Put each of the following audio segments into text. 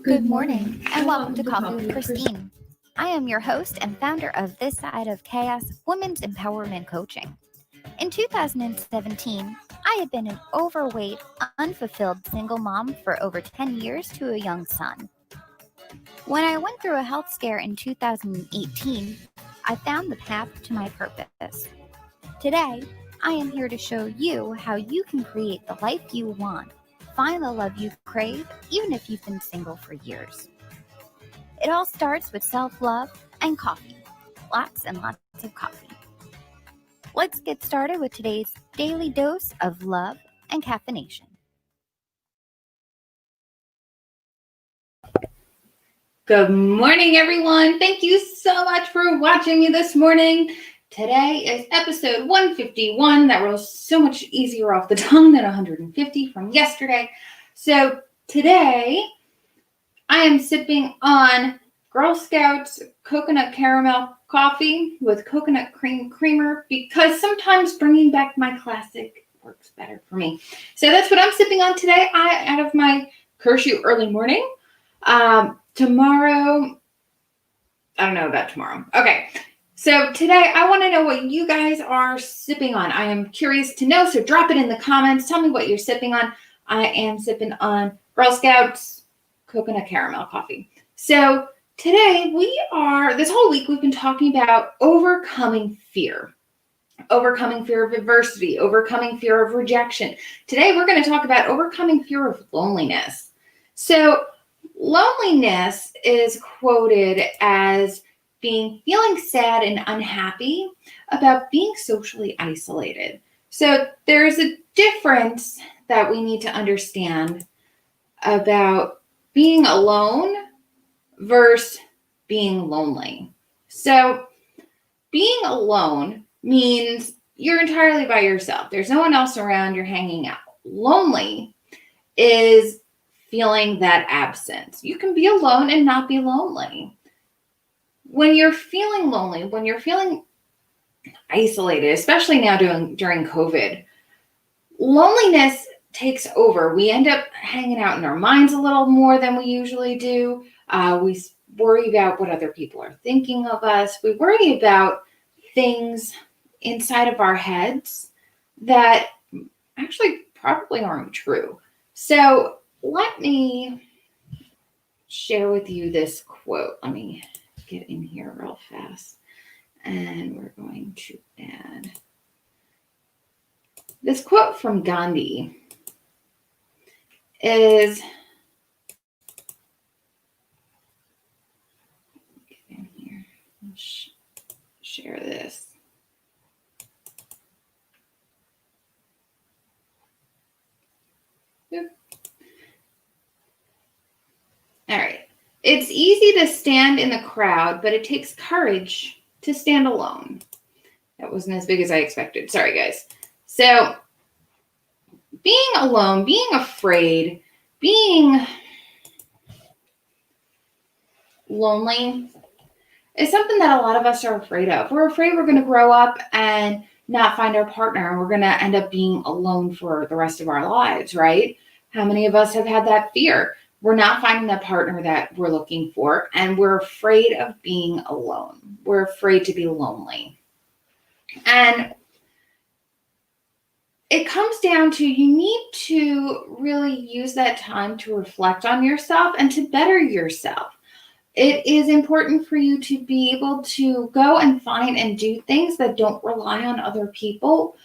Good morning, and welcome to Coffee with Christine. I am your host and founder of This Side of Chaos Women's Empowerment Coaching. In 2017, I had been an overweight, unfulfilled single mom for over 10 years to a young son. When I went through a health scare in 2018, I found the path to my purpose. Today, I am here to show you how you can create the life you want. Find the love you crave, even if you've been single for years. It all starts with self-love and coffee. Lots and lots of coffee. Let's get started with today's daily dose of love and caffeination. Good morning, everyone. Thank you so much for watching me this morning. Today is episode 151. That rolls so much easier off the tongue than 150 from yesterday. So today I am sipping on Girl Scouts coconut caramel coffee with coconut cream creamer because sometimes bringing back my classic works better for me. So that's what I'm sipping on today out of my Kershaw early morning. Tomorrow, I don't know about tomorrow. Okay. So today I want to know what you guys are sipping on. I am curious to know. So drop it in the comments. Tell me what you're sipping on. I am sipping on Girl Scouts coconut caramel coffee. So today this whole week we've been talking about overcoming fear of adversity, overcoming fear of rejection. Today we're going to talk about overcoming fear of loneliness. So loneliness is quoted as feeling sad and unhappy about being socially isolated. So there's a difference that we need to understand about being alone versus being lonely. So being alone means you're entirely by yourself. There's no one else around, you're hanging out. Lonely is feeling that absence. You can be alone and not be lonely. When you're feeling lonely, when you're feeling isolated, especially now during COVID, loneliness takes over. We end up hanging out in our minds a little more than we usually do. We worry about what other people are thinking of us. We worry about things inside of our heads that actually probably aren't true. So let me share with you this quote. Let me get in here real fast. And we're going to add this quote from Gandhi is, get in here, share this. Yep. All right. It's easy to stand in the crowd, but it takes courage to stand alone. That wasn't as big as I expected. Sorry, guys. So being alone, being afraid, being lonely is something that a lot of us are afraid of. We're afraid we're going to grow up and not find our partner, and we're going to end up being alone for the rest of our lives, right? How many of us have had that fear? We're not finding the partner that we're looking for, and we're afraid of being alone. We're afraid to be lonely. And it comes down to you need to really use that time to reflect on yourself and to better yourself. It is important for you to be able to go and find and do things that don't rely on other people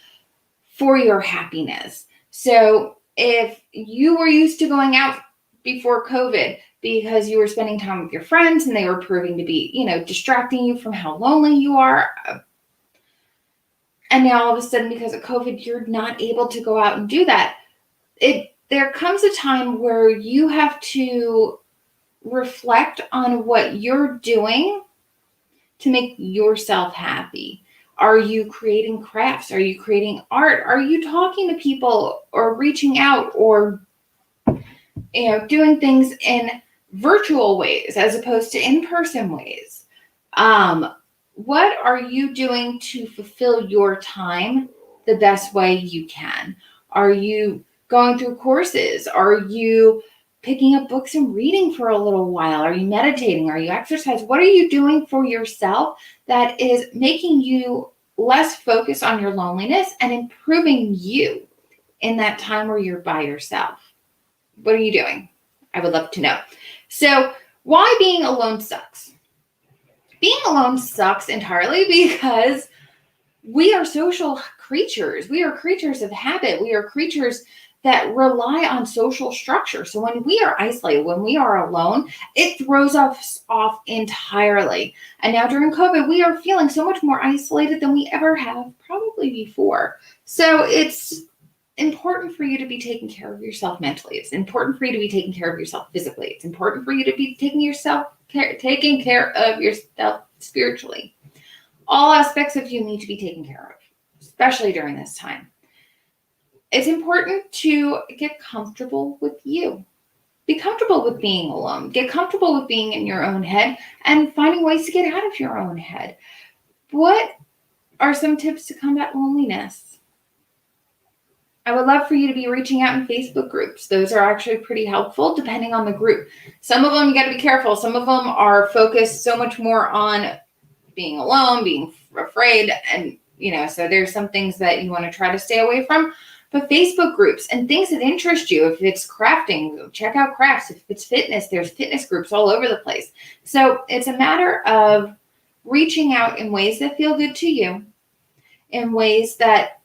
for your happiness. So if you were used to going out before COVID because you were spending time with your friends and they were proving to be, distracting you from how lonely you are, and now all of a sudden because of COVID, you're not able to go out and do that. There comes a time where you have to reflect on what you're doing to make yourself happy. Are you creating crafts? Are you creating art? Are you talking to people or reaching out or doing things in virtual ways as opposed to in-person ways? What are you doing to fulfill your time the best way you can? Are you going through courses? Are you picking up books and reading for a little while? Are you meditating? Are you exercising? What are you doing for yourself that is making you less focused on your loneliness and improving you in that time where you're by yourself? What are you doing? I would love to know. So why being alone sucks? Being alone sucks entirely because we are social creatures. We are creatures of habit. We are creatures that rely on social structure. So when we are isolated, when we are alone, it throws us off entirely. And now during COVID, we are feeling so much more isolated than we ever have probably before. So it's important for you to be taking care of yourself mentally. It's important for you to be taking care of yourself physically. It's important for you to be taking care of yourself spiritually. All aspects of you need to be taken care of, especially during this time. It's important to get comfortable with you. Be comfortable with being alone. Get comfortable with being in your own head and finding ways to get out of your own head. What are some tips to combat loneliness? I would love for you to be reaching out in Facebook groups. Those are actually pretty helpful depending on the group. Some of them, you got to be careful. Some of them are focused so much more on being alone, being afraid. And, so there's some things that you want to try to stay away from. But Facebook groups and things that interest you, if it's crafting, check out crafts. If it's fitness, there's fitness groups all over the place. So it's a matter of reaching out in ways that feel good to you, in ways that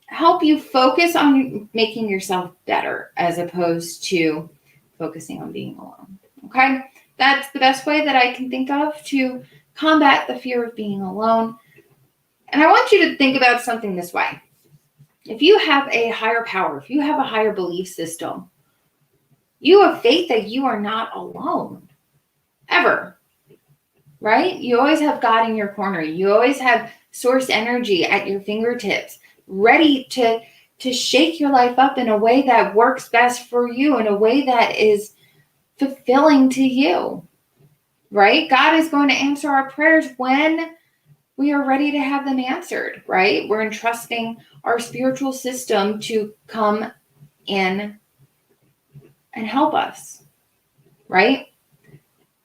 help you focus on making yourself better as opposed to focusing on being alone. Okay? That's the best way that I can think of to combat the fear of being alone. And I want you to think about something this way. If you have a higher power, if you have a higher belief system, you have faith that you are not alone, ever, right? You always have God in your corner. You always have source energy at your fingertips, ready to shake your life up in a way that works best for you, in a way that is fulfilling to you, right? God is going to answer our prayers when we are ready to have them answered, right? We're entrusting our spiritual system to come in and help us, right?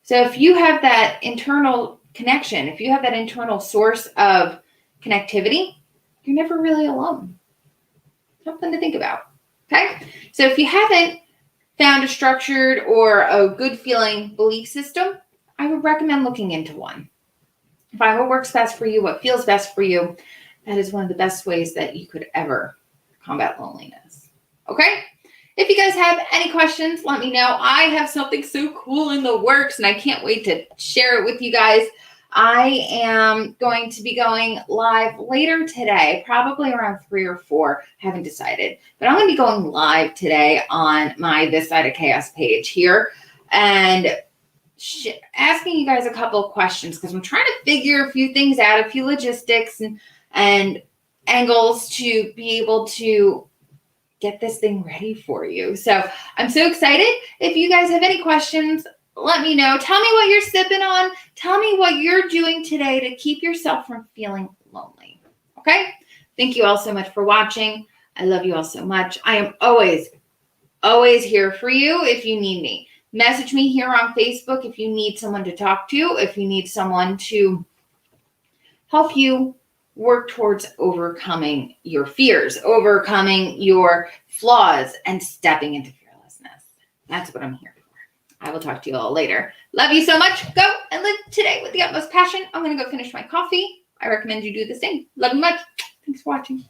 So if you have that internal connection, if you have that internal source of connectivity, you're never really alone. Something to think about, okay? So if you haven't found a structured or a good feeling belief system, I would recommend looking into one. Find what works best for you, what feels best for you. That is one of the best ways that you could ever combat loneliness. Okay? If you guys have any questions, let me know. I have something so cool in the works, and I can't wait to share it with you guys. I am going to be going live later today, probably around 3 or 4. Haven't decided. But I'm going to be going live today on my This Side of Chaos page here. And asking you guys a couple of questions because I'm trying to figure a few things out, a few logistics and angles to be able to get this thing ready for you. So I'm so excited. If you guys have any questions, let me know. Tell me what you're sipping on. Tell me what you're doing today to keep yourself from feeling lonely. Okay? Thank you all so much for watching. I love you all so much. I am always here for you if you need me. Message me here on Facebook if you need someone to talk to, if you need someone to help you work towards overcoming your fears, overcoming your flaws, and stepping into fearlessness. That's what I'm here for. I will talk to you all later. Love you so much. Go and live today with the utmost passion. I'm going to go finish my coffee. I recommend you do the same. Love you much. Thanks for watching.